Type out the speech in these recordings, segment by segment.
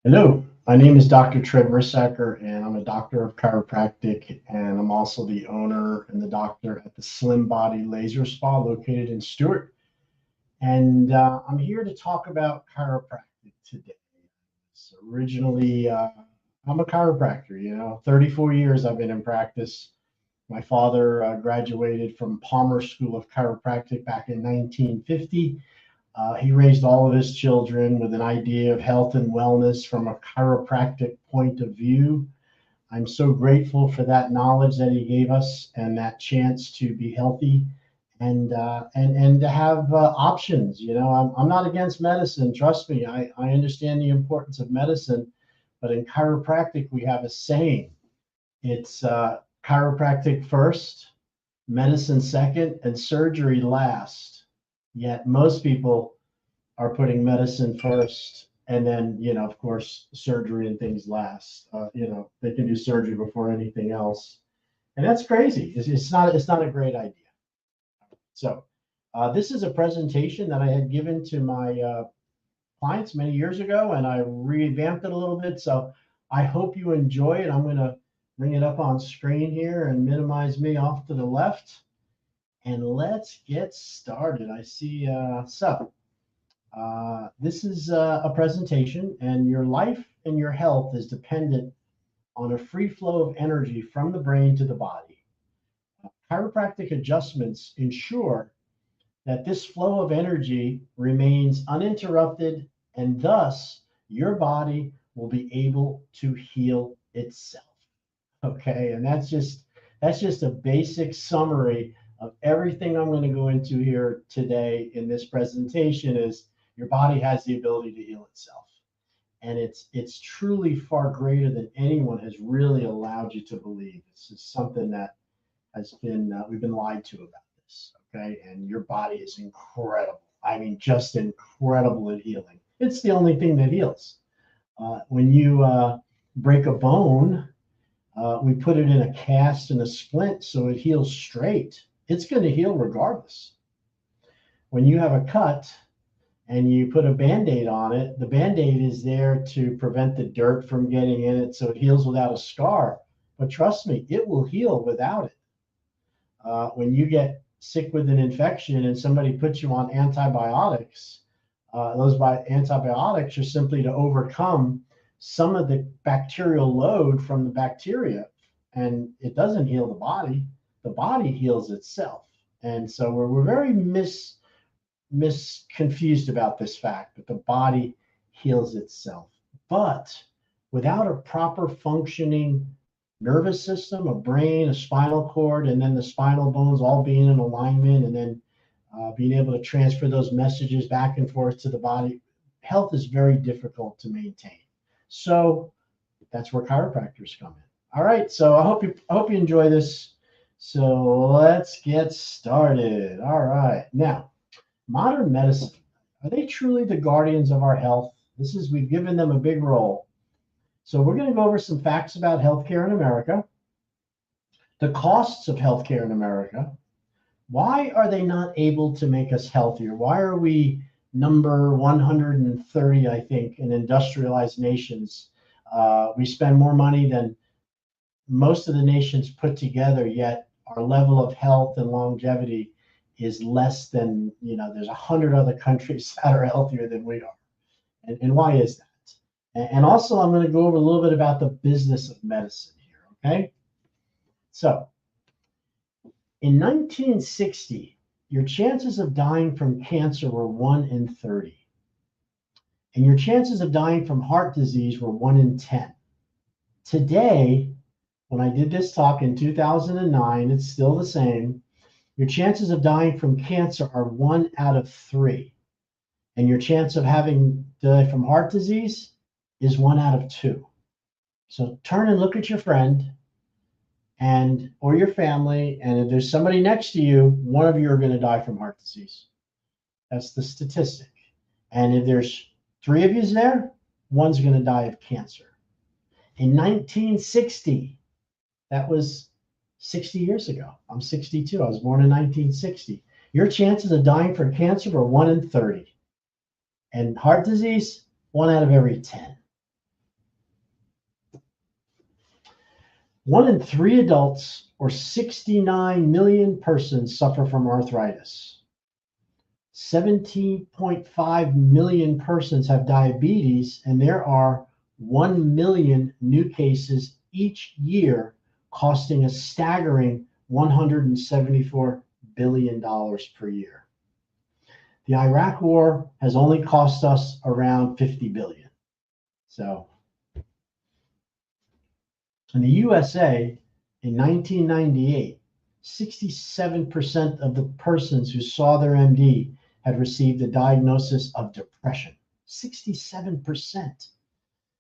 Hello, my name is Dr. Drtredtv, and I'm a doctor of chiropractic, and I'm also the owner and the doctor at the Slim Body Laser Spa located in Stewart. And I'm here to talk about chiropractic today. So originally, I'm a chiropractor. 34 years I've been in practice. My father graduated from Palmer School of Chiropractic back in 1950. He raised all of his children with an idea of health and wellness from a chiropractic point of view. I'm so grateful for that knowledge that he gave us and that chance to be healthy and to have options. I'm not against medicine. Trust me, I understand the importance of medicine, but in chiropractic we have a saying. It's chiropractic first, medicine second, and surgery last. Yet most people are putting medicine first, and then of course surgery and things last. They can do surgery before anything else, and that's crazy. It's not a great idea. So this is a presentation that I had given to my clients many years ago, and I revamped it a little bit. So I hope you enjoy it. I'm going to bring it up on screen here and minimize me off to the left, and let's get started. I see. This is a presentation, and your life and your health is dependent on a free flow of energy from the brain to the body. Chiropractic adjustments ensure that this flow of energy remains uninterrupted, and thus your body will be able to heal itself. Okay, and that's just a basic summary of everything I'm going to go into here today in this presentation. Is your body has the ability to heal itself, and it's truly far greater than anyone has really allowed you to believe. This is something that has been we've been lied to about this. Okay, and your body is incredible. I mean, just incredible at healing. It's the only thing that heals. When you break a bone, we put it in a cast and a splint so it heals straight. It's going to heal regardless. When you have a cut and you put a band-aid on it, the band-aid is there to prevent the dirt from getting in it so it heals without a scar. But trust me, it will heal without it. When you get sick with an infection and somebody puts you on antibiotics, those antibiotics are simply to overcome some of the bacterial load from the bacteria, and it doesn't heal the body. The body heals itself. And so we're very confused about this fact that the body heals itself. But without a proper functioning nervous system, a brain, a spinal cord, and then the spinal bones all being in alignment, and then being able to transfer those messages back and forth to the body, health is very difficult to maintain. So that's where chiropractors come in. All right, so I hope you enjoy this. So let's get started. All right, now modern medicine, are they truly the guardians of our health? We've given them a big role. So we're going to go over some facts about healthcare in America, the costs of healthcare in America. Why are they not able to make us healthier? Why are we number 130, I think, in industrialized nations? We spend more money than most of the nations put together, yet our level of health and longevity is less than, there's 100 other countries that are healthier than we are. And why is that? And also, I'm going to go over a little bit about the business of medicine here, okay? So, in 1960, your chances of dying from cancer were 1 in 30. And your chances of dying from heart disease were 1 in 10. Today, when I did this talk in 2009, it's still the same. Your chances of dying from cancer are 1 out of 3. And your chance of having die from heart disease is 1 out of 2. So turn and look at your friend or your family, and if there's somebody next to you, one of you are going to die from heart disease. That's the statistic. And if there's 3 of you there, one's going to die of cancer. In 1960, that was 60 years ago. I'm 62. I was born in 1960. Your chances of dying from cancer were 1 in 30. And heart disease, 1 out of every 10. 1 in 3 adults, or 69 million persons, suffer from arthritis. 17.5 million persons have diabetes, and there are 1 million new cases each year, costing a staggering $174 billion per year. The Iraq War has only cost us around 50 billion. So, in the USA, in 1998, 67% of the persons who saw their MD had received a diagnosis of depression. 67%.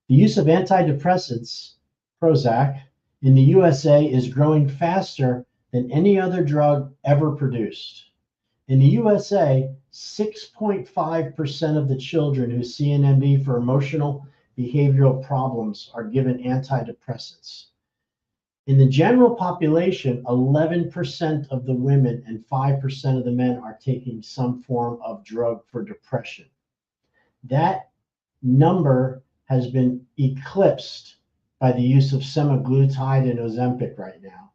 The use of antidepressants, Prozac, in the USA is growing faster than any other drug ever produced. In the USA, 6.5% of the children who see an MD for emotional behavioral problems are given antidepressants. In the general population, 11% of the women and 5% of the men are taking some form of drug for depression. That number has been eclipsed by the use of semaglutide and Ozempic right now.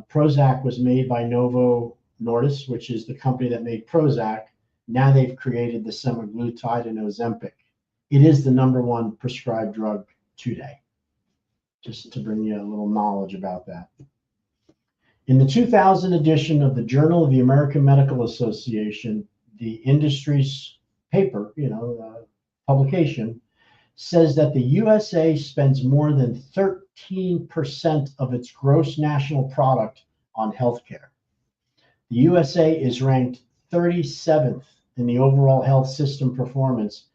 Prozac was made by Novo Nordisk, which is the company that made Prozac. Now they've created the semaglutide and Ozempic. It is the #1 prescribed drug today, just to bring you a little knowledge about that. In the 2000 edition of the Journal of the American Medical Association, the industry's paper, publication, says that the USA spends more than 13% of its gross national product on healthcare. The USA is ranked 37th in the overall health system performance,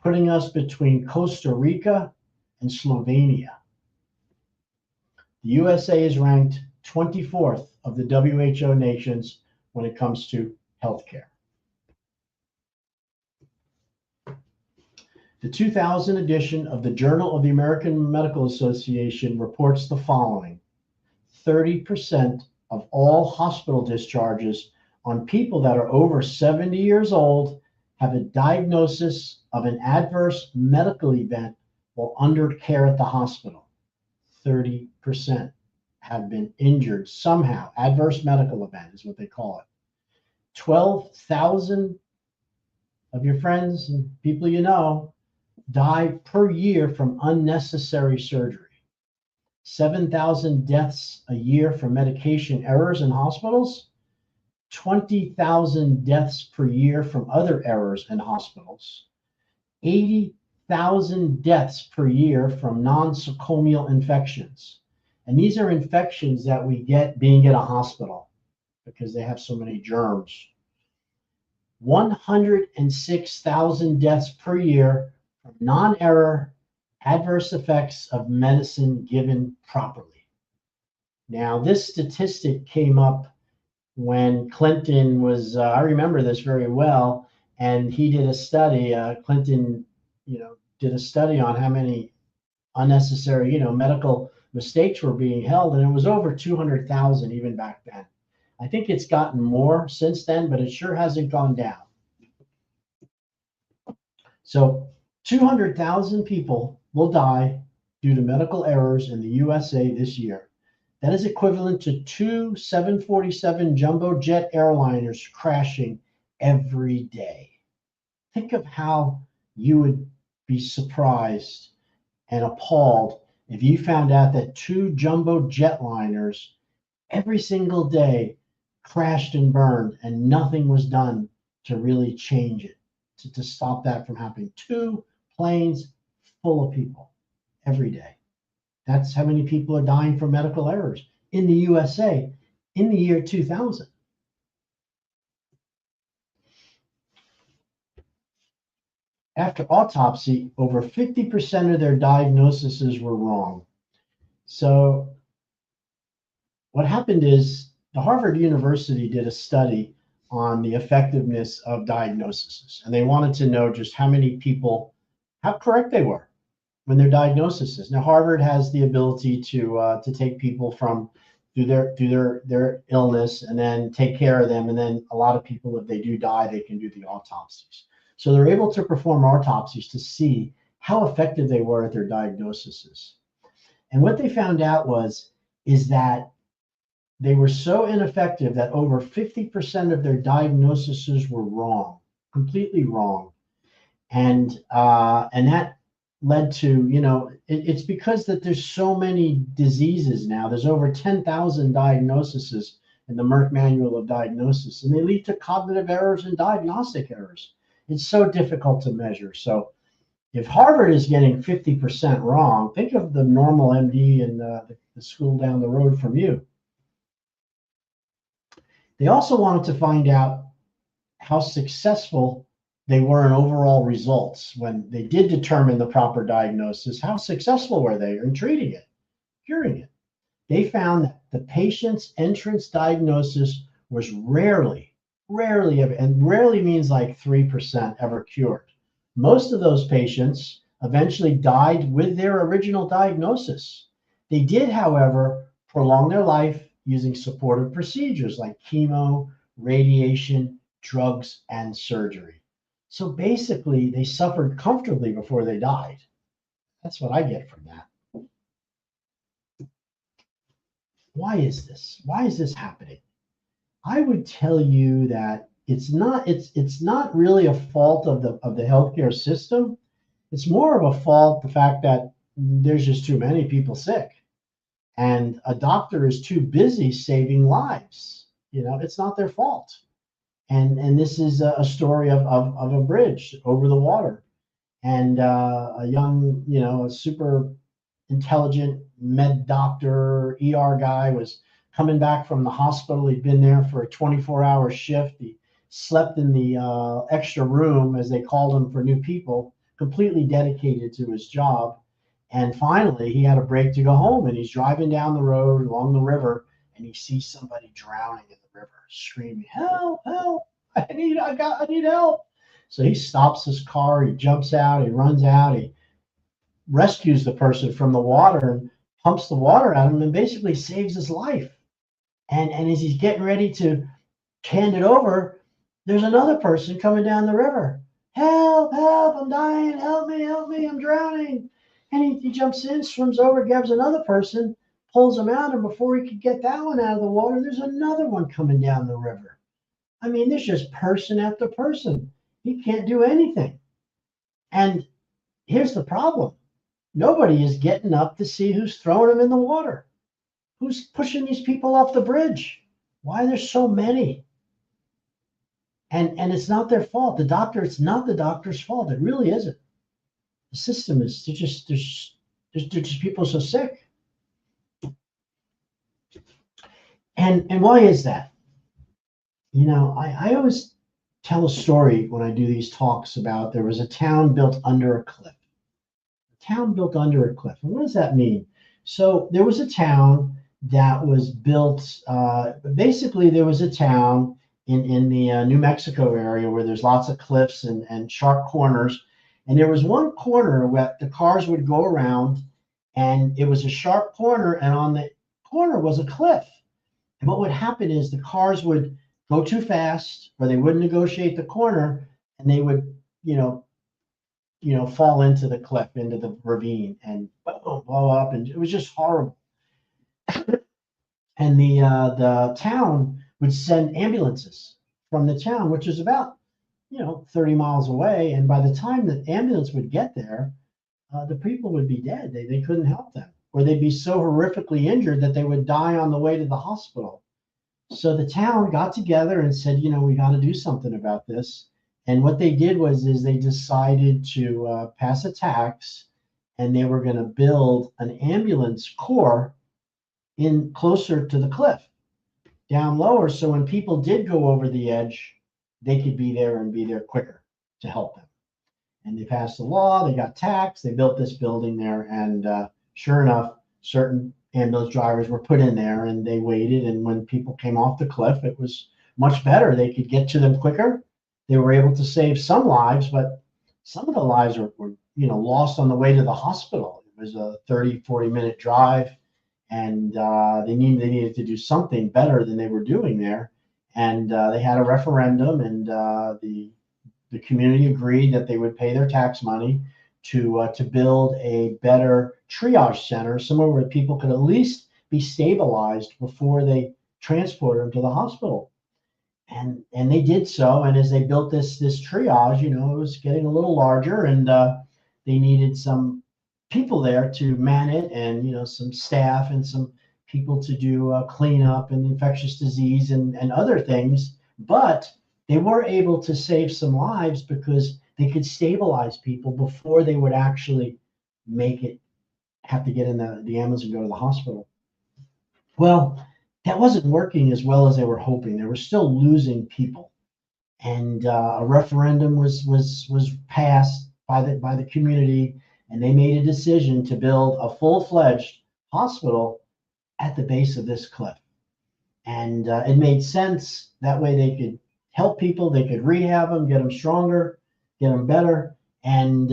putting us between Costa Rica and Slovenia. The USA is ranked 24th of the WHO nations when it comes to healthcare. The 2000 edition of the Journal of the American Medical Association reports the following: 30% of all hospital discharges on people that are over 70 years old have a diagnosis of an adverse medical event while under care at the hospital. 30% have been injured somehow. Adverse medical event is what they call it. 12,000 of your friends and people you know die per year from unnecessary surgery. 7,000 deaths a year from medication errors in hospitals. 20,000 deaths per year from other errors in hospitals. 80,000 deaths per year from nosocomial infections. And these are infections that we get being in a hospital because they have so many germs. 106,000 deaths per year from non-error adverse effects of medicine given properly. Now, this statistic came up when Clinton was, I remember this very well, and he did a study, Clinton, did a study on how many unnecessary, medical mistakes were being held, and it was over 200,000 even back then. I think it's gotten more since then, but it sure hasn't gone down. So 200,000 people will die due to medical errors in the USA this year. That is equivalent to 2 747 jumbo jet airliners crashing every day. Think of how you would be surprised and appalled if you found out that 2 jumbo jetliners every single day crashed and burned and nothing was done to really change it, to stop that from happening. 2 planes full of people every day. That's how many people are dying from medical errors in the USA in the year 2000. After autopsy, over 50% of their diagnoses were wrong. So what happened is the Harvard University did a study on the effectiveness of diagnoses, and they wanted to know just how many people, how correct they were when their diagnoses. Now, Harvard has the ability to take people through their illness and then take care of them, and then a lot of people, if they do die, they can do the autopsies. So they're able to perform autopsies to see how effective they were at their diagnoses. And what they found out was is that they were so ineffective that over 50% of their diagnoses were wrong, completely wrong. And that led to, it's because that there's so many diseases now. There's over 10,000 diagnoses in the Merck Manual of Diagnosis, and they lead to cognitive errors and diagnostic errors. It's so difficult to measure. So if Harvard is getting 50% wrong, think of the normal MD in the school down the road from you. They also wanted to find out how successful they were in overall results. When they did determine the proper diagnosis, how successful were they in treating it, curing it? They found that the patient's entrance diagnosis was rarely, and rarely means like 3% ever cured. Most of those patients eventually died with their original diagnosis. They did, however, prolong their life using supportive procedures like chemo, radiation, drugs, and surgery. So basically, they suffered comfortably before they died. That's what I get from that. Why is this? Why is this happening? I would tell you that it's not really a fault of the healthcare system. It's more of a fault the fact that there's just too many people sick, and a doctor is too busy saving lives. It's not their fault. And this is a story of a bridge over the water, and a young, a super intelligent med doctor, ER guy was coming back from the hospital. He'd been there for a 24-hour shift. He slept in the extra room, as they called him, for new people, completely dedicated to his job. And finally, he had a break to go home, and he's driving down the road along the river, and he sees somebody drowning in the river, screaming, "Help, help, I need help." So he stops his car, he jumps out, he runs out, he rescues the person from the water and pumps the water out of him and basically saves his life. And as he's getting ready to hand it over, there's another person coming down the river. "Help, help, I'm dying, help me, I'm drowning." And he jumps in, swims over, grabs another person, pulls him out, and before he could get that one out of the water, there's another one coming down the river. I mean, there's just person after person. He can't do anything. And here's the problem. Nobody is getting up to see who's throwing them in the water. Who's pushing these people off the bridge? Why there's so many? And it's not their fault. It's not the doctor's fault. It really isn't. The system is there's just people so sick. And why is that? I always tell a story when I do these talks about there was a town built under a cliff. Town built under a cliff. And what does that mean? So there was a town that was built, basically there was a town in the New Mexico area where there's lots of cliffs and sharp corners. And there was one corner where the cars would go around, and it was a sharp corner, and on the corner was a cliff. And what would happen is the cars would go too fast, or they wouldn't negotiate the corner, and they would, fall into the cliff, into the ravine, and blow up, and it was just horrible. And the town would send ambulances from the town, which is about 30 miles away, and by the time the ambulance would get there, the people would be dead. They couldn't help them, or they'd be so horrifically injured that they would die on the way to the hospital. So the town got together and said, we got to do something about this. And what they did was they decided to pass a tax, and they were going to build an ambulance corps in closer to the cliff, down lower, so when people did go over the edge, they could be there and be there quicker to help them. And they passed the law, they got taxed, they built this building there, and sure enough, certain ambulance drivers were put in there, and they waited, and when people came off the cliff, it was much better. They could get to them quicker. They were able to save some lives, but some of the lives were lost on the way to the hospital. It was a 30, 40-minute drive, and they needed to do something better than they were doing there. And they had a referendum, and the community agreed that they would pay their tax money to build a better triage center, somewhere where people could at least be stabilized before they transport them to the hospital. And they did so. And as they built this triage, it was getting a little larger, and they needed some people there to man it, and some staff and some people to do cleanup and infectious disease and other things. But they were able to save some lives because they could stabilize people before they would actually have to get in the ambulance and go to the hospital. Well, that wasn't working as well as they were hoping. They were still losing people, and a referendum was passed by the community, and they made a decision to build a full-fledged hospital at the base of this cliff. And it made sense. That way they could help people, they could rehab them, get them stronger, get them better, and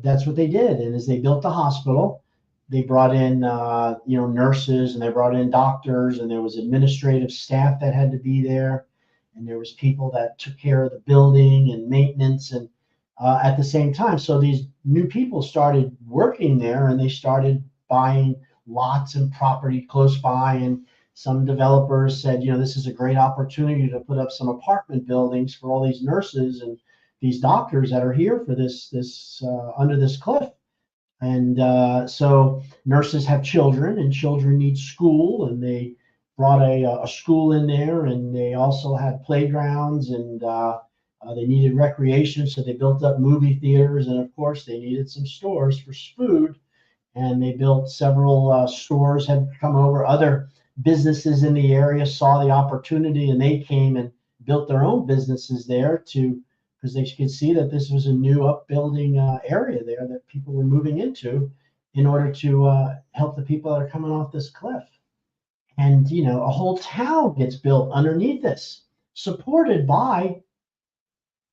that's what they did. And as they built the hospital, they brought in nurses, and they brought in doctors, and there was administrative staff that had to be there, and there was people that took care of the building and maintenance, and at the same time. So these new people started working there, and they started buying lots and property close by, and some developers said, this is a great opportunity to put up some apartment buildings for all these nurses and these doctors that are here for this under this cliff. And so nurses have children, and children need school, and they brought a school in there, and they also had playgrounds, and they needed recreation, so they built up movie theaters, and of course they needed some stores for food, and they built several stores had come over. Other businesses in the area saw the opportunity, and they came and built their own businesses there because they could see that this was a new upbuilding area there that people were moving into in order to help the people that are coming off this cliff. And, a whole town gets built underneath this, supported by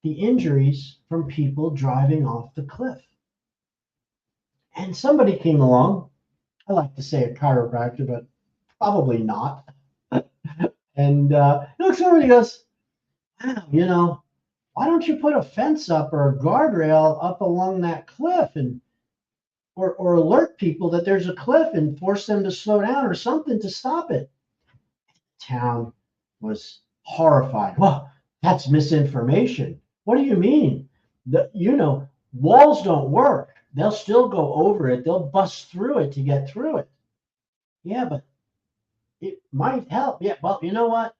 the injuries from people driving off the cliff. And somebody came along, I like to say a chiropractor, but probably not. And somebody goes, wow, why don't you put a fence up or a guardrail up along that cliff, and or alert people that there's a cliff and force them to slow down or something to stop it? The town was horrified. Well, that's misinformation. What do you mean? Walls don't work. They'll still go over it. They'll bust through it to get through it. Yeah, but it might help. Yeah, well, you know what?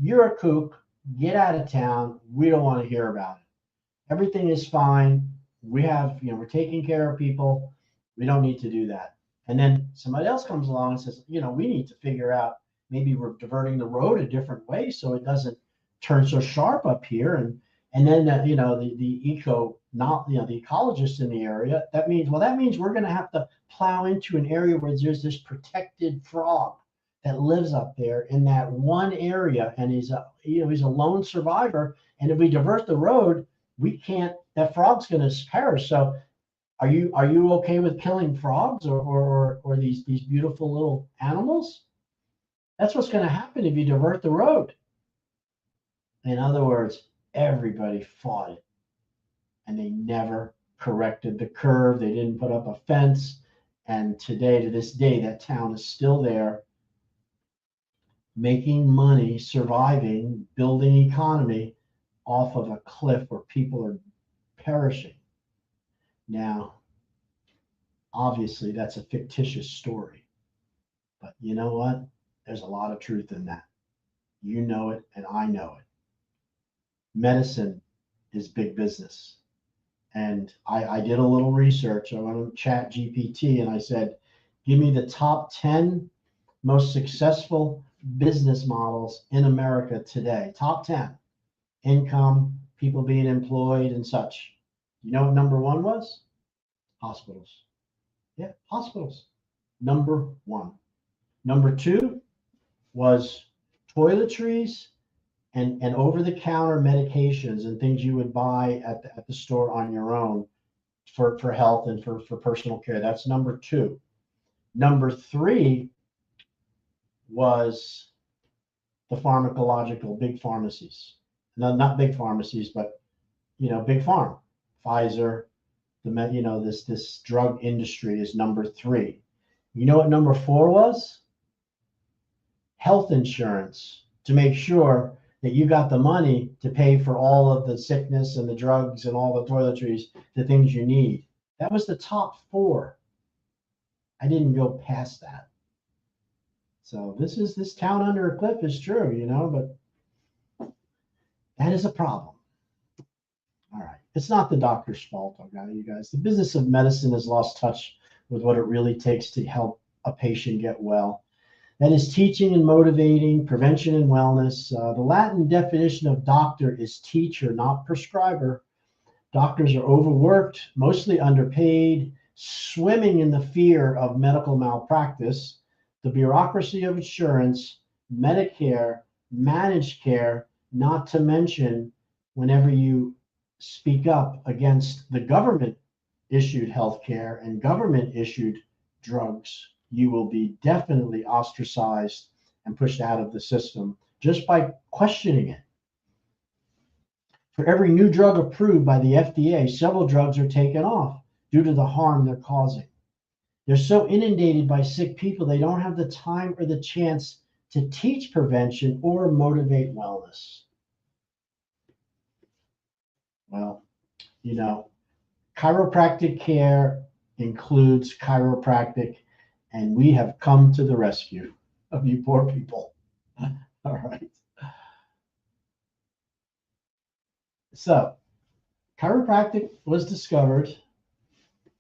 You're a kook. Get out of town. We don't want to hear about it. Everything is fine. We're taking care of people. We don't need to do that. And then somebody else comes along and says, we need to figure out, maybe we're diverting the road a different way so it doesn't turn so sharp up here. And then the ecologists in the area, that means we're going to have to plow into an area where there's this protected frog that lives up there in that one area, and he's a lone survivor. And if we divert the road, that frog's going to perish. So are you okay with killing frogs or these beautiful little animals? That's what's going to happen if you divert the road. In other words, everybody fought it, and they never corrected the curve. They didn't put up a fence. And to this day, that town is still there, making money, surviving, building economy off of a cliff where people are perishing. Now, obviously, that's a fictitious story. But you know what? There's a lot of truth in that. You know it, and I know it. Medicine is big business. And I did a little research. I went on ChatGPT, and I said, give me the top 10 most successful business models in America today. Top 10. Income, people being employed, and such. You know what number one was? Hospitals. Yeah, hospitals. Number one. Number two was toiletries and over-the-counter medications and things you would buy at the store on your own for health and for personal care. That's number two. Number three was the pharmacological big pharmacies. No, not big pharmacies, but big pharma. Pfizer, this drug industry is number three. You know what number 4 was? Health insurance, to make sure that you got the money to pay for all of the sickness and the drugs and all the toiletries, the things you need. That was the top 4. I didn't go past that. So this town under a cliff is true, but that is a problem. All right. It's not the doctor's fault, okay, you guys. The business of medicine has lost touch with what it really takes to help a patient get well. That is teaching and motivating, prevention and wellness. The Latin definition of doctor is teacher, not prescriber. Doctors are overworked, mostly underpaid, swimming in the fear of medical malpractice, the bureaucracy of insurance, Medicare, managed care, not to mention whenever you speak up against the government issued healthcare and government issued drugs, you will be definitely ostracized and pushed out of the system just by questioning it. For every new drug approved by the FDA, several drugs are taken off due to the harm they're causing. They're so inundated by sick people, they don't have the time or the chance to teach prevention or motivate wellness. Well, chiropractic care includes chiropractic, and we have come to the rescue of you poor people. All right. So, chiropractic was discovered.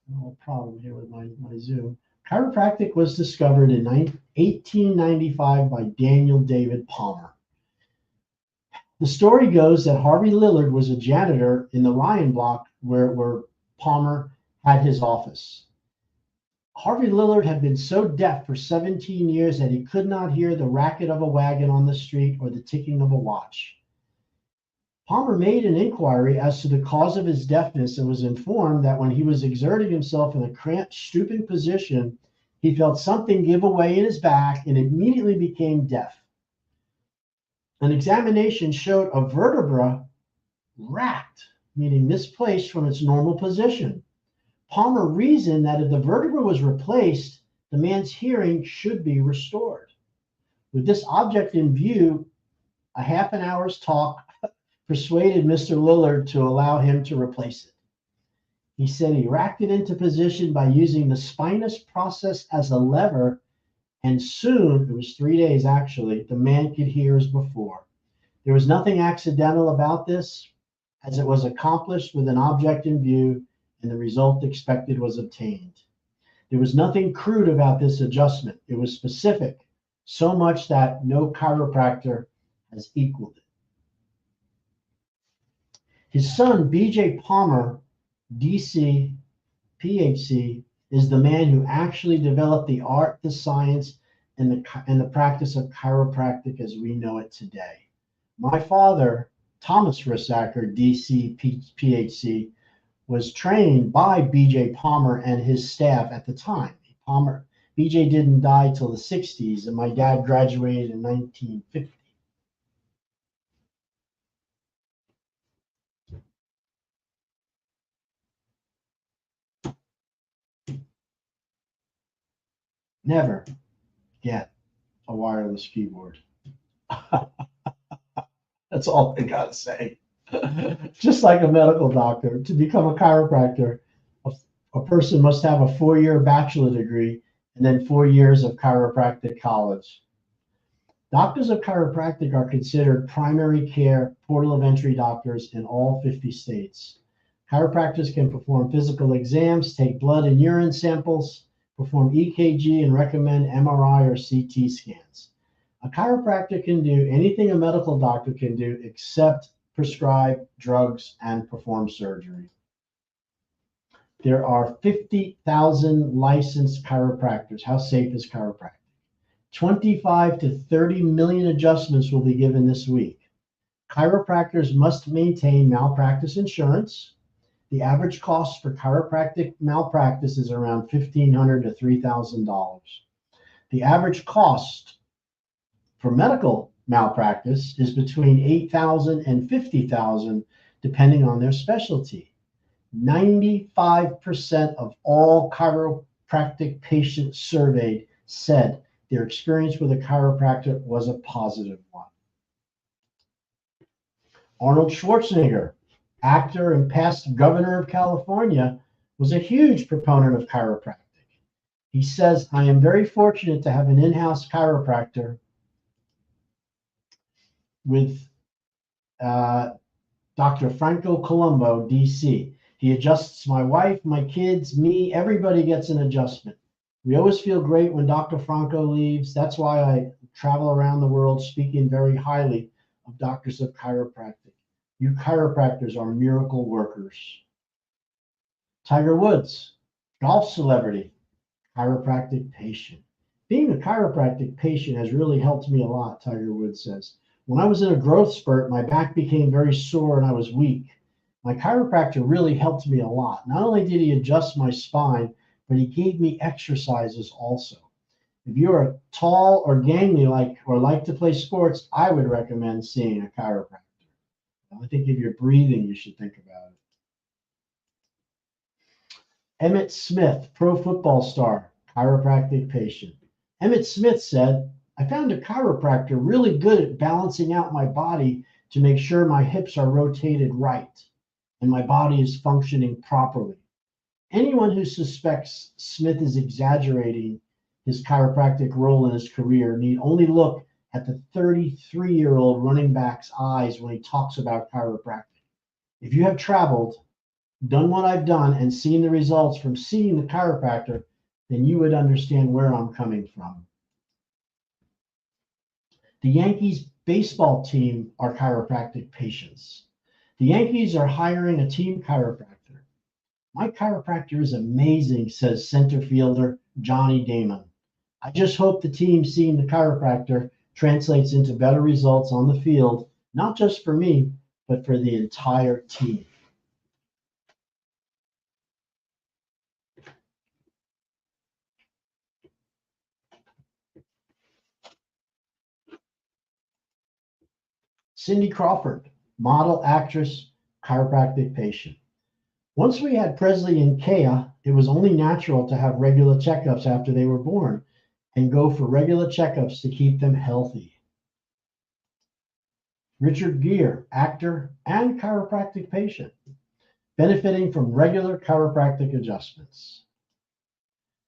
No problem here with my Zoom. Chiropractic was discovered in 1895 by Daniel David Palmer. The story goes that Harvey Lillard was a janitor in the Ryan block where Palmer had his office. Harvey Lillard had been so deaf for 17 years that he could not hear the racket of a wagon on the street or the ticking of a watch. Palmer made an inquiry as to the cause of his deafness and was informed that when he was exerting himself in a cramped, stooping position, he felt something give away in his back and immediately became deaf. An examination showed a vertebra racked, meaning misplaced from its normal position. Palmer reasoned that if the vertebra was replaced, the man's hearing should be restored. With this object in view, a half an hour's talk persuaded Mr. Lillard to allow him to replace it. He said he racked it into position by using the spinous process as a lever, and soon, it was 3 days actually, the man could hear as before. There was nothing accidental about this, as it was accomplished with an object in view, and the result expected was obtained. There was nothing crude about this adjustment. It was specific, so much that no chiropractor has equaled it. His son, B.J. Palmer, D.C., Ph.D., is the man who actually developed the art, the science, and the practice of chiropractic as we know it today. My father, Thomas Rissacker, D.C., Ph.D., was trained by B.J. Palmer and his staff at the time. B.J. didn't die till the 60s, and my dad graduated in 1950. Never get a wireless keyboard. That's all I gotta say. Just like a medical doctor, to become a chiropractor, a person must have a 4-year bachelor degree and then 4 years of chiropractic college. Doctors of chiropractic are considered primary care portal of entry doctors in all 50 states. Chiropractors can perform physical exams, take blood and urine samples, perform EKG, and recommend MRI or CT scans. A chiropractor can do anything a medical doctor can do except prescribe drugs and perform surgery. There are 50,000 licensed chiropractors. How safe is chiropractic? 25 to 30 million adjustments will be given this week. Chiropractors must maintain malpractice insurance. The average cost for chiropractic malpractice is around $1,500 to $3,000. The average cost for medical malpractice is between $8,000 and $50,000, depending on their specialty. 95% of all chiropractic patients surveyed said their experience with a chiropractor was a positive one. Arnold Schwarzenegger, actor and past governor of California, was a huge proponent of chiropractic. He says, I am very fortunate to have an in-house chiropractor with Dr. Franco Colombo, DC. He adjusts my wife, my kids, me, everybody gets an adjustment. We always feel great when Dr. Franco leaves. That's why I travel around the world speaking very highly of doctors of chiropractic. You chiropractors are miracle workers. Tiger Woods, golf celebrity, chiropractic patient. Being a chiropractic patient has really helped me a lot, Tiger Woods says. When I was in a growth spurt, my back became very sore and I was weak. My chiropractor really helped me a lot. Not only did he adjust my spine, but he gave me exercises also. If you are tall or gangly like to play sports, I would recommend seeing a chiropractor. I think if you're breathing, you should think about it. Emmitt Smith, pro football star, chiropractic patient. Emmitt Smith said, I found a chiropractor really good at balancing out my body to make sure my hips are rotated right and my body is functioning properly. Anyone who suspects Smith is exaggerating his chiropractic role in his career need only look at the 33-year-old running back's eyes when he talks about chiropractic. If you have traveled, done what I've done, and seen the results from seeing the chiropractor, then you would understand where I'm coming from. The Yankees baseball team are chiropractic patients. The Yankees are hiring a team chiropractor. My chiropractor is amazing, says center fielder Johnny Damon. I just hope the team seeing the chiropractor translates into better results on the field, not just for me, but for the entire team. Cindy Crawford, model, actress, chiropractic patient. Once we had Presley and Kea, it was only natural to have regular checkups after they were born and go for regular checkups to keep them healthy. Richard Gere, actor and chiropractic patient, benefiting from regular chiropractic adjustments.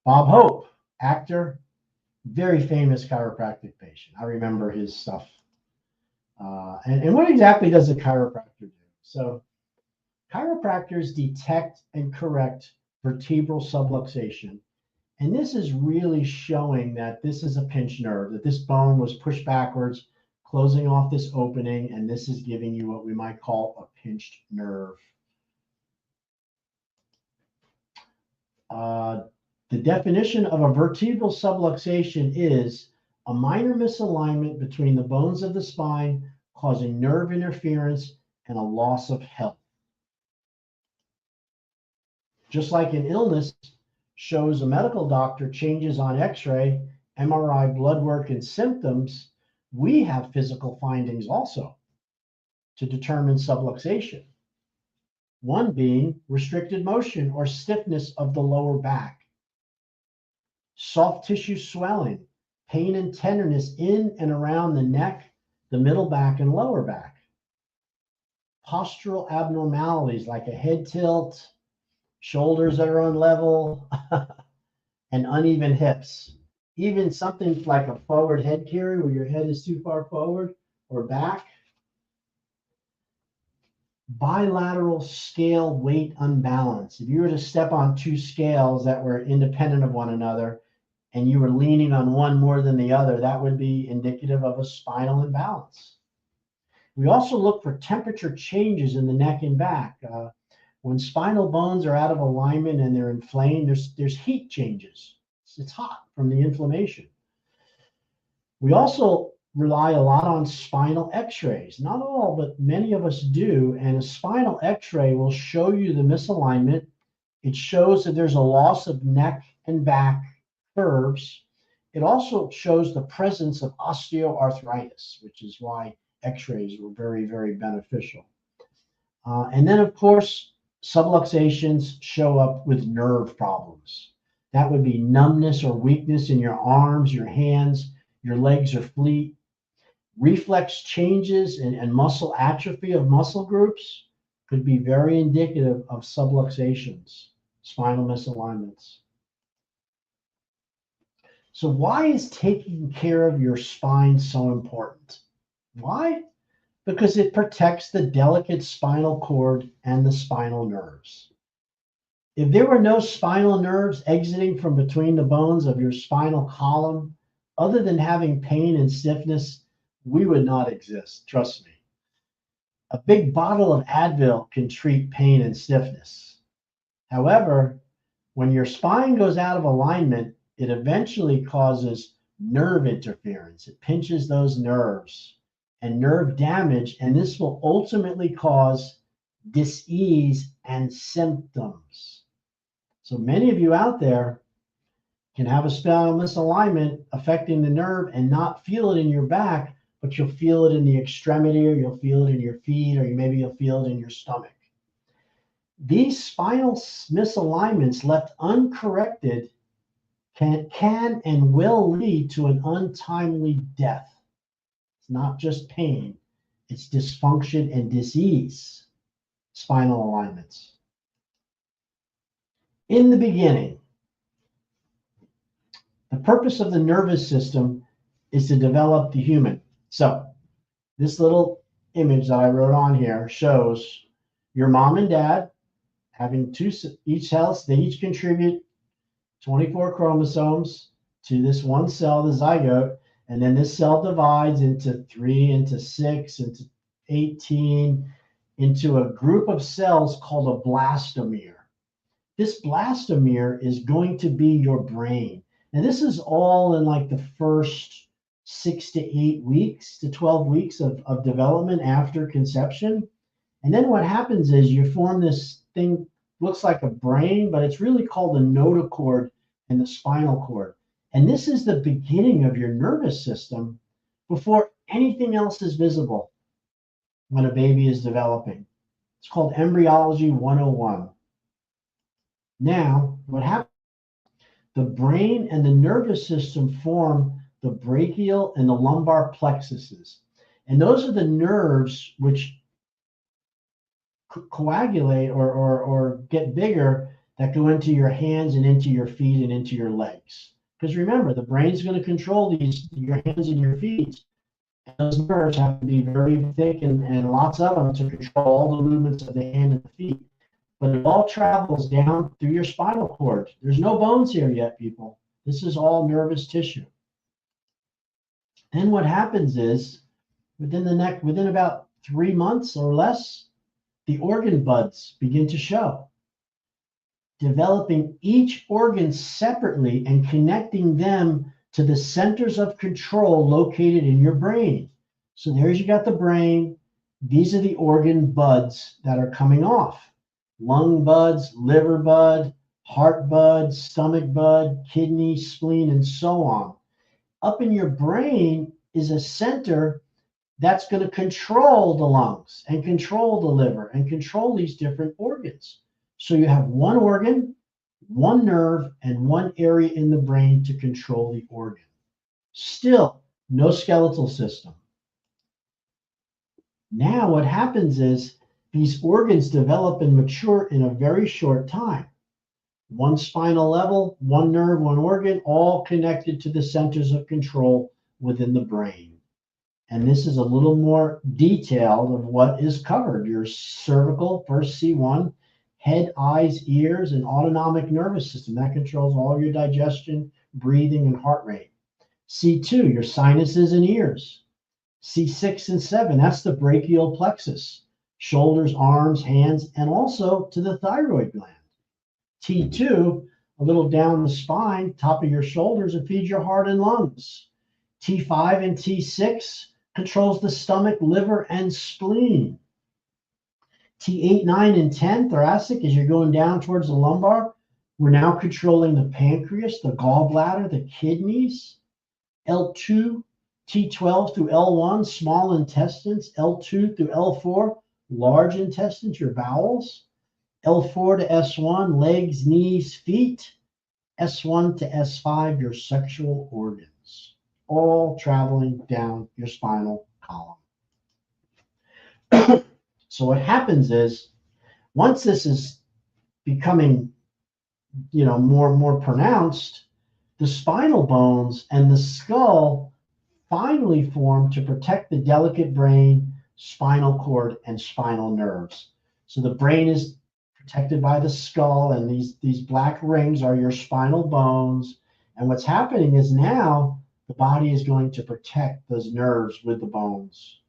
Bob Hope, actor, very famous chiropractic patient. I remember his stuff. And what exactly does a chiropractor do? So chiropractors detect and correct vertebral subluxation. And this is really showing that this is a pinched nerve, that this bone was pushed backwards, closing off this opening, and this is giving you what we might call a pinched nerve. The definition of a vertebral subluxation is a minor misalignment between the bones of the spine, causing nerve interference and a loss of health. Just like an illness shows a medical doctor changes on X-ray, MRI, blood work, and symptoms, we have physical findings also to determine subluxation. One being restricted motion or stiffness of the lower back, soft tissue swelling, pain and tenderness in and around the neck, the middle back, and lower back. Postural abnormalities like a head tilt, shoulders that are unlevel, and uneven hips. Even something like a forward head carry where your head is too far forward or back. Bilateral scale weight unbalance. If you were to step on two scales that were independent of one another and you were leaning on one more than the other, that would be indicative of a spinal imbalance. We also look for temperature changes in the neck and back. When spinal bones are out of alignment and they're inflamed, there's heat changes. It's hot from the inflammation. We also rely a lot on spinal x-rays. Not all, but many of us do. And a spinal x-ray will show you the misalignment. It shows that there's a loss of neck and back curves. It also shows the presence of osteoarthritis, which is why x-rays were very, very beneficial. And then, of course, subluxations show up with nerve problems. That would be numbness or weakness in your arms, your hands, your legs or feet. Reflex changes and muscle atrophy of muscle groups could be very indicative of subluxations, spinal misalignments. So why is taking care of your spine so important? Why? Because it protects the delicate spinal cord and the spinal nerves. If there were no spinal nerves exiting from between the bones of your spinal column, other than having pain and stiffness, we would not exist. Trust me. A big bottle of Advil can treat pain and stiffness. However, when your spine goes out of alignment, it eventually causes nerve interference. It pinches those nerves and nerve damage, and this will ultimately cause dis-ease and symptoms. So many of you out there can have a spinal misalignment affecting the nerve and not feel it in your back, but you'll feel it in the extremity, or you'll feel it in your feet, or maybe you'll feel it in your stomach. These spinal misalignments left uncorrected can and will lead to an untimely death. It's not just pain, it's dysfunction and disease, spinal alignments. In the beginning, the purpose of the nervous system is to develop the human. So this little image that I wrote on here shows your mom and dad having each cells. They each contribute 24 chromosomes to this one cell, the zygote, and then this cell divides into 3, into 6, into 18, into a group of cells called a blastomere. This blastomere is going to be your brain. And this is all in like the first 6 to 8 weeks to 12 weeks of development after conception. And then what happens is you form this thing, looks like a brain, but it's really called the notochord and the spinal cord. And this is the beginning of your nervous system before anything else is visible when a baby is developing. It's called embryology 101. Now, what happens? The brain and the nervous system form the brachial and the lumbar plexuses. And those are the nerves which coagulate or get bigger that go into your hands and into your feet and into your legs. Because remember, the brain's going to control your hands and your feet. And those nerves have to be very thick and lots of them to control all the movements of the hand and the feet. But it all travels down through your spinal cord. There's no bones here yet, people. This is all nervous tissue. Then what happens is, within about 3 months or less, the organ buds begin to show, developing each organ separately and connecting them to the centers of control located in your brain. So there's, you got the brain. These are the organ buds that are coming off. Lung buds, liver bud, heart bud, stomach bud, kidney, spleen, and so on. Up in your brain is a center that's going to control the lungs and control the liver and control these different organs. So you have one organ, one nerve, and one area in the brain to control the organ. Still, no skeletal system. Now what happens is these organs develop and mature in a very short time. One spinal level, one nerve, one organ, all connected to the centers of control within the brain. And this is a little more detailed of what is covered. Your cervical, first C1, head, eyes, ears, and autonomic nervous system. That controls all your digestion, breathing, and heart rate. C2, your sinuses and ears. C6 and 7, that's the brachial plexus. Shoulders, arms, hands, and also to the thyroid gland. T2, a little down the spine, top of your shoulders, it feeds your heart and lungs. T5 and T6 controls the stomach, liver, and spleen. T8, 9, and 10, thoracic, as you're going down towards the lumbar, we're now controlling the pancreas, the gallbladder, the kidneys. L2, T12 through L1, small intestines. L2 through L4, large intestines, your bowels. L4 to S1, legs, knees, feet. S1 to S5, your sexual organs, all traveling down your spinal column. So what happens is, once this is becoming, more and more pronounced, the spinal bones and the skull finally form to protect the delicate brain, spinal cord, and spinal nerves. So the brain is protected by the skull, and these black rings are your spinal bones. And what's happening is now the body is going to protect those nerves with the bones.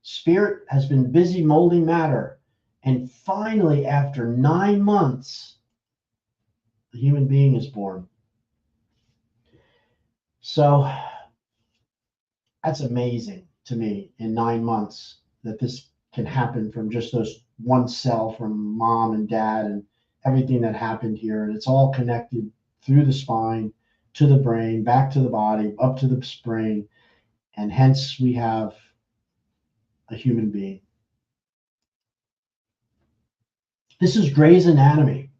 Spirit has been busy molding matter, and finally, after 9 months, the human being is born. So that's amazing to me, in 9 months, that this can happen from just those one cell from mom and dad and everything that happened here. And it's all connected through the spine to the brain, back to the body, up to the brain. And hence we have a human being. This is Gray's Anatomy.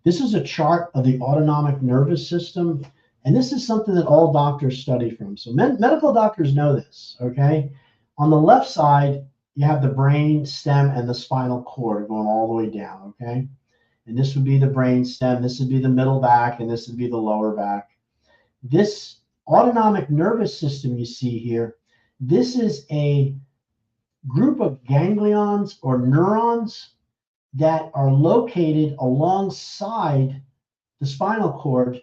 This is a chart of the autonomic nervous system. And this is something that all doctors study from. So medical doctors know this, okay? On the left side, you have the brain stem and the spinal cord going all the way down, okay? And this would be the brain stem, this would be the middle back, and this would be the lower back. This autonomic nervous system you see here, this is a group of ganglions or neurons that are located alongside the spinal cord,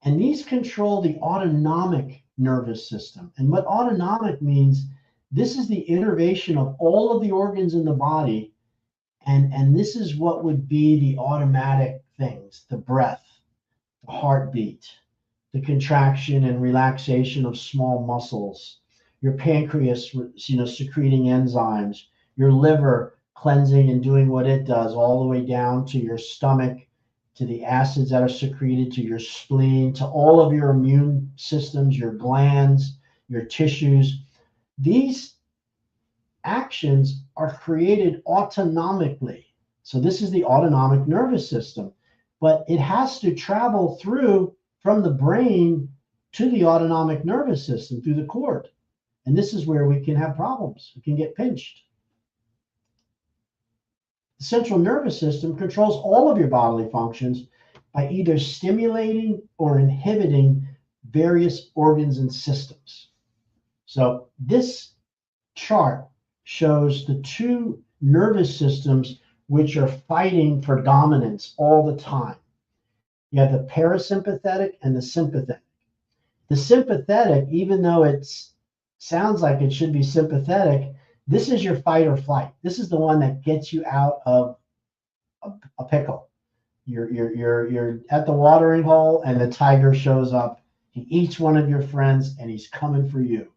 and these control the autonomic nervous system. And what autonomic means, this is the innervation of all of the organs in the body, and this is what would be the automatic things: the breath, the heartbeat, the contraction and relaxation of small muscles, your pancreas, secreting enzymes, your liver cleansing and doing what it does, all the way down to your stomach, to the acids that are secreted, to your spleen, to all of your immune systems, your glands, your tissues. These actions are created autonomically. So this is the autonomic nervous system, but it has to travel through from the brain to the autonomic nervous system through the cord. And this is where we can have problems. We can get pinched. The central nervous system controls all of your bodily functions by either stimulating or inhibiting various organs and systems. So this chart shows the two nervous systems which are fighting for dominance all the time. You have the parasympathetic and the sympathetic. The sympathetic, even though it sounds like it should be sympathetic, this is your fight or flight. This is the one that gets you out of a pickle. You're at the watering hole and the tiger shows up. He eats one of your friends and he's coming for you.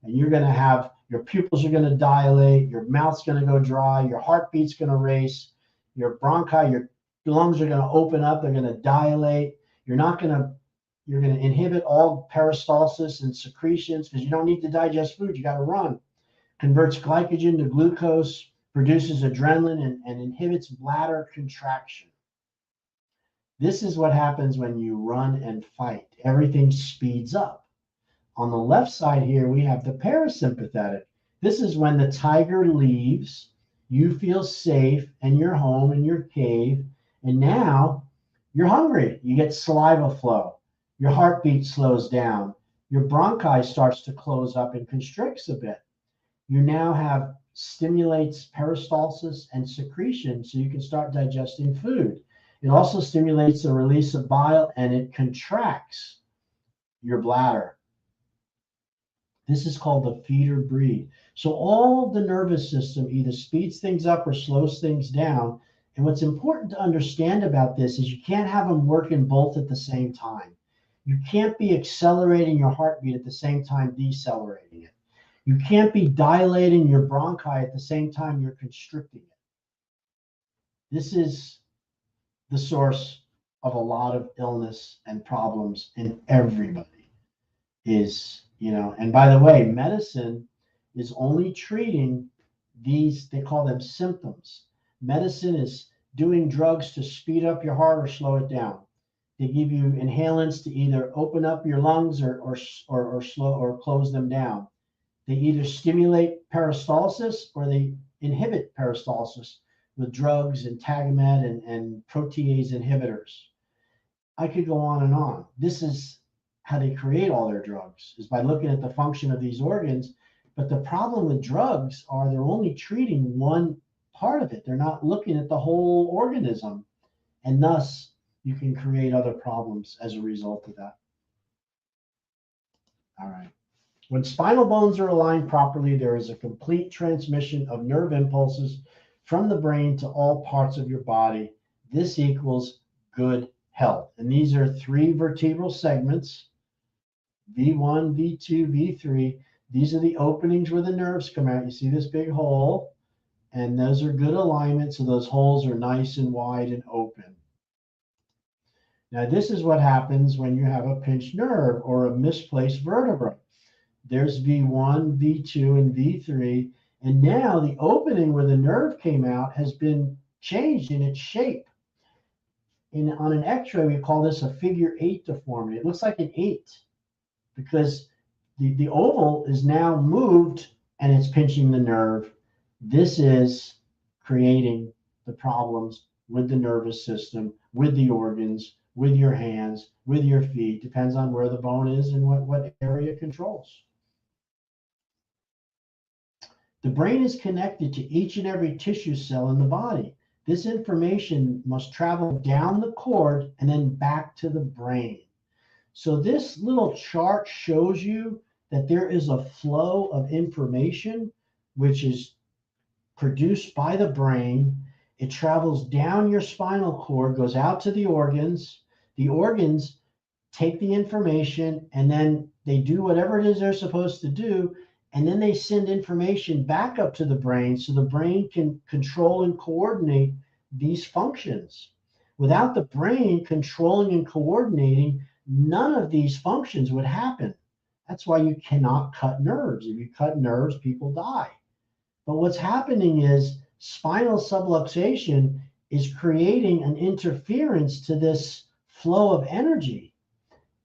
And you're going to have, your pupils are going to dilate, your mouth's going to go dry, your heartbeat's going to race, your bronchi, your lungs are going to open up, they're going to dilate. You're going to inhibit all peristalsis and secretions because you don't need to digest food, you got to run. Converts glycogen to glucose, produces adrenaline, and inhibits bladder contraction. This is what happens when you run and fight. Everything speeds up. On the left side here, we have the parasympathetic. This is when the tiger leaves, you feel safe, and you're home in your cave, and now you're hungry. You get saliva flow. Your heartbeat slows down. Your bronchi starts to close up and constricts a bit. You now have stimulates peristalsis and secretion so you can start digesting food. It also stimulates the release of bile and it contracts your bladder. This is called the feed or breathe. So all the nervous system either speeds things up or slows things down. And what's important to understand about this is you can't have them working both at the same time. You can't be accelerating your heartbeat at the same time decelerating it. You can't be dilating your bronchi at the same time you're constricting it. This is the source of a lot of illness and problems in everybody. And by the way, medicine is only treating these, they call them symptoms. Medicine is doing drugs to speed up your heart or slow it down. They give you inhalants to either open up your lungs or slow or close them down. They either stimulate peristalsis or they inhibit peristalsis with drugs and Tagamet and protease inhibitors. I could go on and on. This is how they create all their drugs, is by looking at the function of these organs. But the problem with drugs are they're only treating one part of it. They're not looking at the whole organism. And thus, you can create other problems as a result of that. All right. When spinal bones are aligned properly, there is a complete transmission of nerve impulses from the brain to all parts of your body. This equals good health. And these are three vertebral segments, V1, V2, V3. These are the openings where the nerves come out. You see this big hole, and those are good alignment. So those holes are nice and wide and open. Now, this is what happens when you have a pinched nerve or a misplaced vertebra. There's V1, V2, and V3. And now the opening where the nerve came out has been changed in its shape. On an x-ray, we call this a figure 8 deformity. It looks like an 8 because the oval is now moved and it's pinching the nerve. This is creating the problems with the nervous system, with the organs, with your hands, with your feet. Depends on where the bone is and what area it controls. The brain is connected to each and every tissue cell in the body. This information must travel down the cord and then back to the brain. So this little chart shows you that there is a flow of information which is produced by the brain. It travels down your spinal cord, goes out to the organs. The organs take the information and then they do whatever it is they're supposed to do. And then they send information back up to the brain so the brain can control and coordinate these functions. Without the brain controlling and coordinating, none of these functions would happen. That's why you cannot cut nerves. If you cut nerves, people die. But what's happening is spinal subluxation is creating an interference to this flow of energy.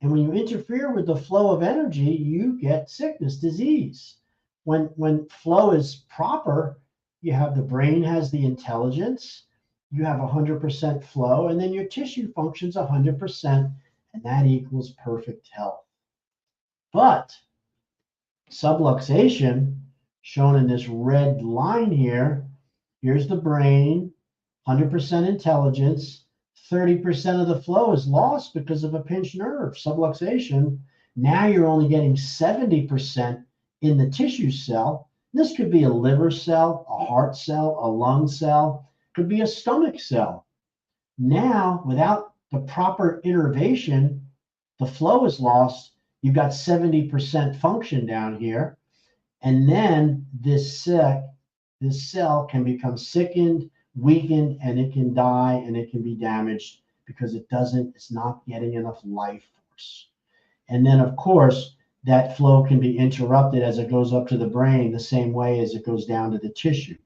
And when you interfere with the flow of energy, you get sickness, disease. When flow is proper, you have the brain has the intelligence, you have 100% flow, and then your tissue functions 100%, and that equals perfect health. But subluxation, shown in this red line here, here's the brain, 100% intelligence, 30% of the flow is lost because of a pinched nerve, subluxation. Now you're only getting 70% in the tissue cell. This could be a liver cell, a heart cell, a lung cell, could be a stomach cell. Now, without the proper innervation, the flow is lost. You've got 70% function down here. And then this cell can become sickened, weakened, and it can die and it can be damaged because it's not getting enough life force. And then, of course, that flow can be interrupted as it goes up to the brain the same way as it goes down to the tissue.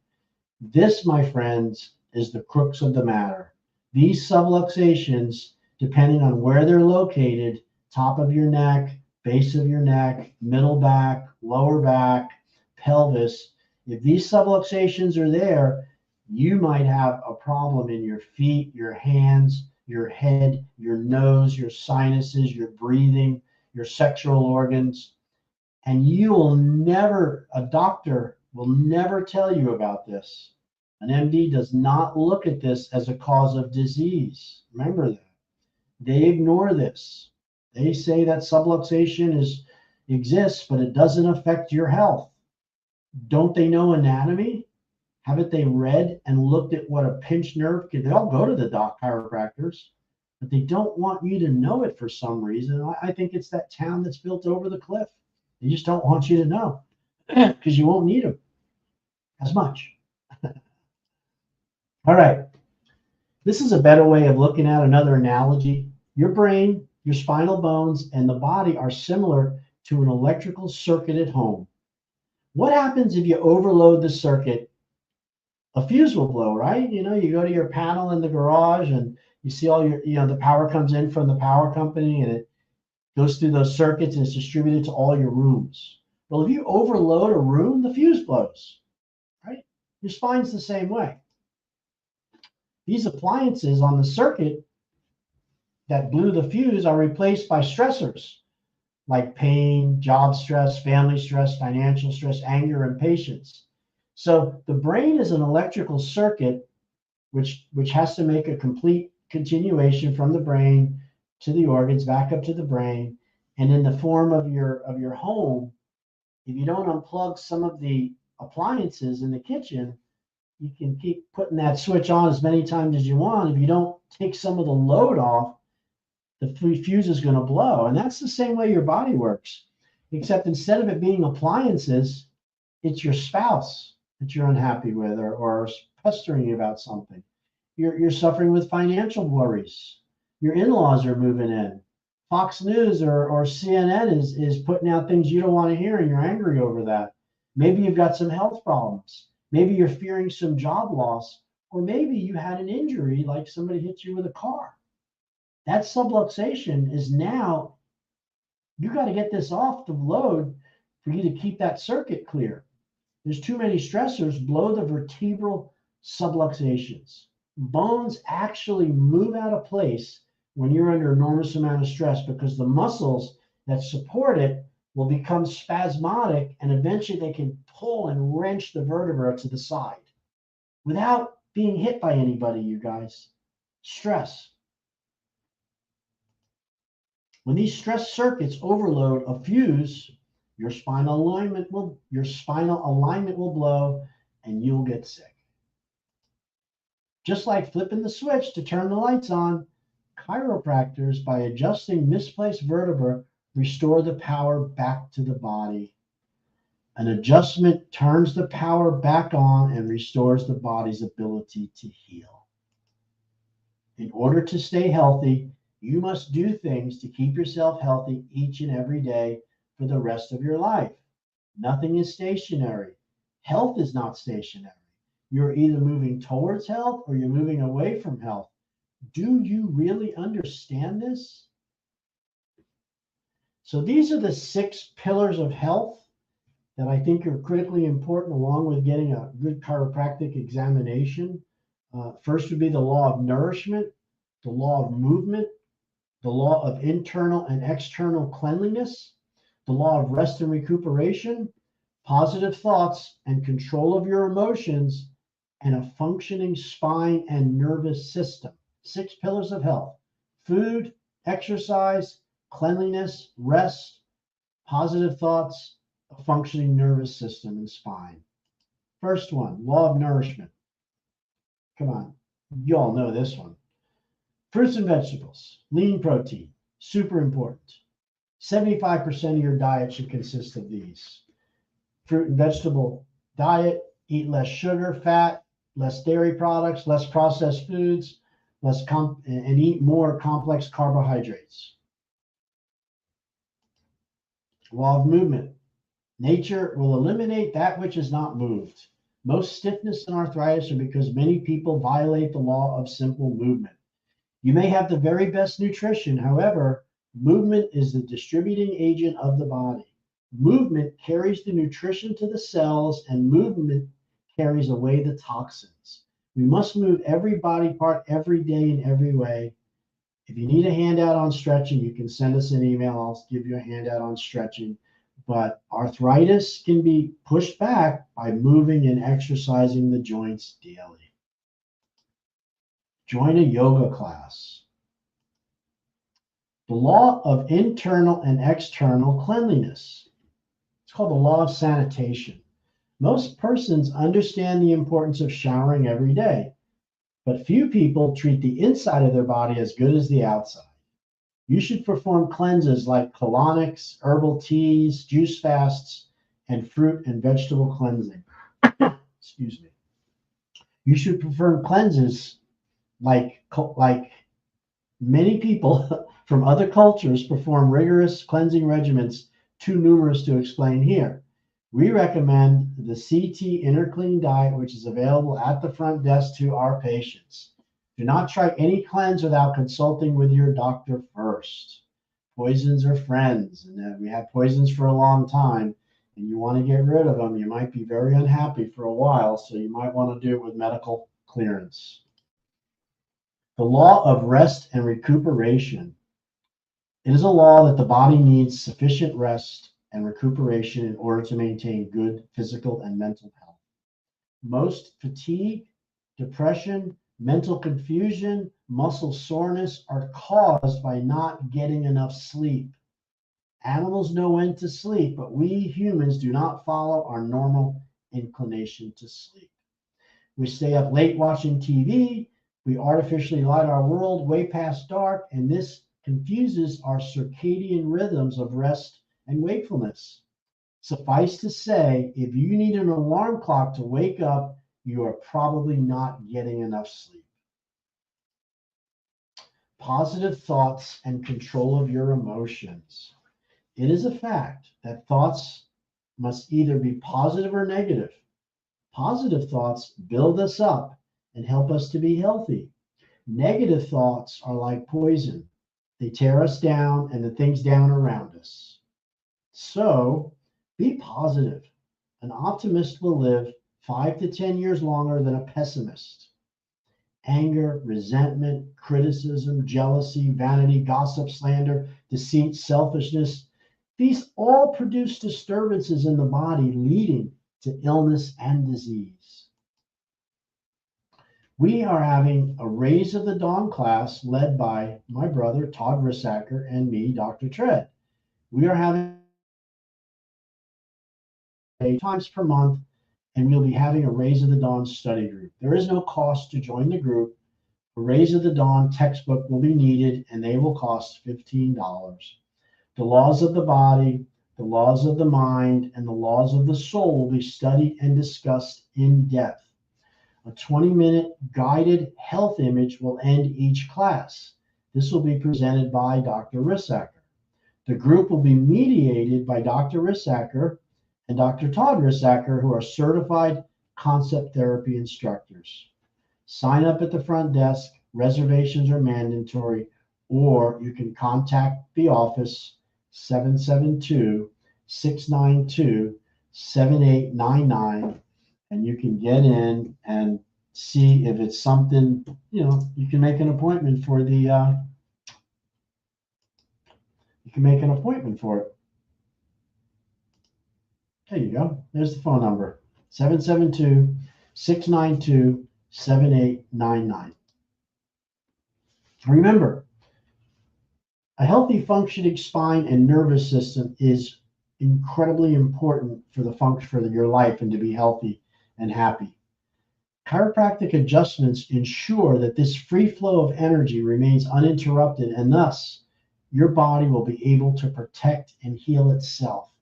This, my friends, is the crux of the matter. These subluxations, depending on where they're located, top of your neck, base of your neck, middle back, lower back, pelvis, if these subluxations are there, you might have a problem in your feet, your hands, your head, your nose, your sinuses, your breathing, your sexual organs. And a doctor will never tell you about this. An MD does not look at this as a cause of disease. Remember that. They ignore this. They say that subluxation exists, but it doesn't affect your health. Don't they know anatomy? Haven't they read and looked at what a pinched nerve can? They all go to the chiropractors, but they don't want you to know it for some reason. I think it's that town that's built over the cliff. They just don't want you to know because you won't need them as much. All right. This is a better way of looking at another analogy. Your brain, your spinal bones, and the body are similar to an electrical circuit at home. What happens if you overload the circuit a fuse will blow, right? You know, you go to your panel in the garage and you see all your, the power comes in from the power company and it goes through those circuits and it's distributed to all your rooms. Well, if you overload a room, the fuse blows, right? Your spine's the same way. These appliances on the circuit that blew the fuse are replaced by stressors like pain, job stress, family stress, financial stress, anger, and patience. So the brain is an electrical circuit which has to make a complete continuation from the brain to the organs, back up to the brain. And in the form of your home, if you don't unplug some of the appliances in the kitchen, you can keep putting that switch on as many times as you want. If you don't take some of the load off, the fuse is going to blow. And that's the same way your body works, except instead of it being appliances, it's your spouse that you're unhappy with or pestering you about something. You're suffering with financial worries. Your in-laws are moving in. Fox News or CNN is putting out things you don't want to hear and you're angry over that. Maybe you've got some health problems. Maybe you're fearing some job loss, or maybe you had an injury like somebody hit you with a car. That subluxation is now, you got to get this off the load for you to keep that circuit clear. There's too many stressors, blow the vertebral subluxations. Bones actually move out of place when you're under enormous amount of stress because the muscles that support it will become spasmodic and eventually they can pull and wrench the vertebra to the side without being hit by anybody, you guys. Stress. When these stress circuits overload a fuse, your spinal alignment will blow and you'll get sick. Just like flipping the switch to turn the lights on, chiropractors, by adjusting misplaced vertebra, restore the power back to the body. An adjustment turns the power back on and restores the body's ability to heal. In order to stay healthy, you must do things to keep yourself healthy each and every day for the rest of your life. Nothing is stationary. Health is not stationary. You're either moving towards health or you're moving away from health. Do you really understand this? So these are the 6 pillars of health that I think are critically important, along with getting a good chiropractic examination. First would be the law of nourishment, the law of movement, the law of internal and external cleanliness, the law of rest and recuperation, positive thoughts and control of your emotions, and a functioning spine and nervous system. 6 pillars of health: food, exercise, cleanliness, rest, positive thoughts, a functioning nervous system and spine. First one, law of nourishment. Come on, you all know this one. Fruits and vegetables, lean protein, super important. 75% of your diet should consist of these. Fruit and vegetable diet, eat less sugar, fat, less dairy products, less processed foods, and eat more complex carbohydrates. Law of movement. Nature will eliminate that which is not moved. Most stiffness and arthritis are because many people violate the law of simple movement. You may have the very best nutrition. However, movement is the distributing agent of the body. Movement carries the nutrition to the cells, and movement carries away the toxins. We must move every body part every day in every way. If you need a handout on stretching, you can send us an email. I'll give you a handout on stretching. But arthritis can be pushed back by moving and exercising the joints daily. Join a yoga class. The law of internal and external cleanliness. It's called the law of sanitation. Most persons understand the importance of showering every day, but few people treat the inside of their body as good as the outside. You should perform cleanses like colonics, herbal teas, juice fasts, and fruit and vegetable cleansing. Excuse me. You should perform cleanses like many people from other cultures perform rigorous cleansing regimens, too numerous to explain here. We recommend the CT Interclean diet, which is available at the front desk to our patients. Do not try any cleanse without consulting with your doctor first. Poisons are friends, and we have poisons for a long time, and you want to get rid of them. You might be very unhappy for a while, so you might want to do it with medical clearance. The law of rest and recuperation. It is a law that the body needs sufficient rest and recuperation in order to maintain good physical and mental health. Most fatigue, depression, mental confusion, muscle soreness are caused by not getting enough sleep. Animals know when to sleep, but we humans do not follow our normal inclination to sleep. We stay up late watching TV. We artificially light our world way past dark, and this confuses our circadian rhythms of rest and wakefulness. Suffice to say, if you need an alarm clock to wake up, you are probably not getting enough sleep. Positive thoughts and control of your emotions. It is a fact that thoughts must either be positive or negative. Positive thoughts build us up and help us to be healthy. Negative thoughts are like poison. They tear us down and the things down around us. So be positive. An optimist will live 5 to 10 years longer than a pessimist. Anger, resentment, criticism, jealousy, vanity, gossip, slander, deceit, selfishness, these all produce disturbances in the body, leading to illness and disease. We are having a Raise of the Dawn class led by my brother, Todd Rissacker, and me, Dr. Tread. We are having 8 times per month, and we'll be having a Raise of the Dawn study group. There is no cost to join the group. A Raise of the Dawn textbook will be needed, and they will cost $15. The laws of the body, the laws of the mind, and the laws of the soul will be studied and discussed in depth. A 20-minute guided health image will end each class. This will be presented by Dr. Rissacker. The group will be mediated by Dr. Rissacker and Dr. Todd Rissacker, who are certified concept therapy instructors. Sign up at the front desk. Reservations are mandatory, or you can contact the office 772-692-7899, and you can get in and see if it's something, you can make an appointment for the, you can make an appointment for it. There you go. There's the phone number, 772-692-7899. Remember, a healthy functioning spine and nervous system is incredibly important for the function for your life and to be healthy and happy. Chiropractic adjustments ensure that this free flow of energy remains uninterrupted, and thus your body will be able to protect and heal itself.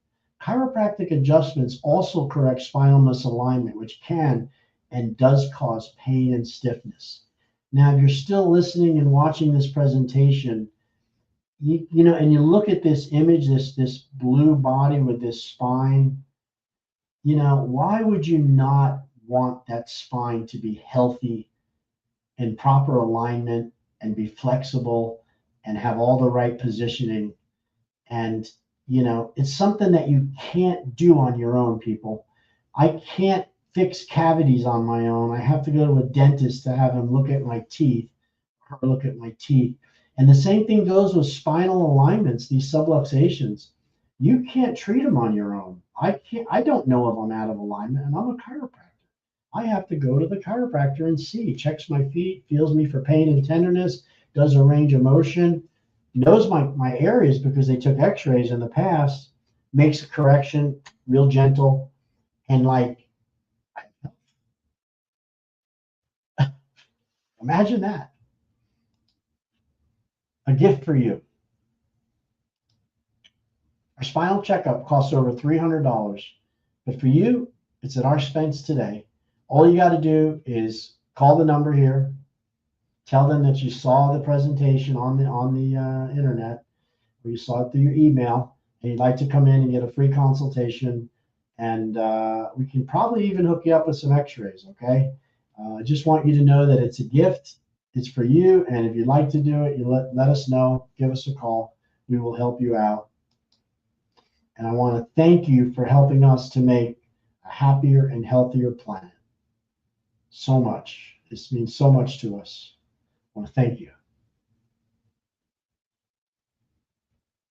Chiropractic adjustments also correct spinal misalignment, which can and does cause pain and stiffness. Now, if you're still listening and watching this presentation, and you look at this image, this blue body with this spine, why would you not want that spine to be healthy, in proper alignment, and be flexible and have all the right positioning? And, it's something that you can't do on your own, people. I can't fix cavities on my own. I have to go to a dentist to have him look at my teeth, or look at my teeth. And the same thing goes with spinal alignments, these subluxations. You can't treat them on your own. I don't know if I'm out of alignment, and I'm a chiropractor. I have to go to the chiropractor and see, checks my feet, feels me for pain and tenderness, does a range of motion, knows my areas because they took x-rays in the past, makes a correction, real gentle, and imagine that. A gift for you. Our spinal checkup costs over $300, but for you, it's at our expense today. All you got to do is call the number here, tell them that you saw the presentation on the internet, or you saw it through your email, and you'd like to come in and get a free consultation and we can probably even hook you up with some x-rays, okay? I just want you to know that it's a gift. It's for you, and if you'd like to do it, you let us know. Give us a call. We will help you out. And I want to thank you for helping us to make a happier and healthier planet. So much. This means so much to us. I want to thank you.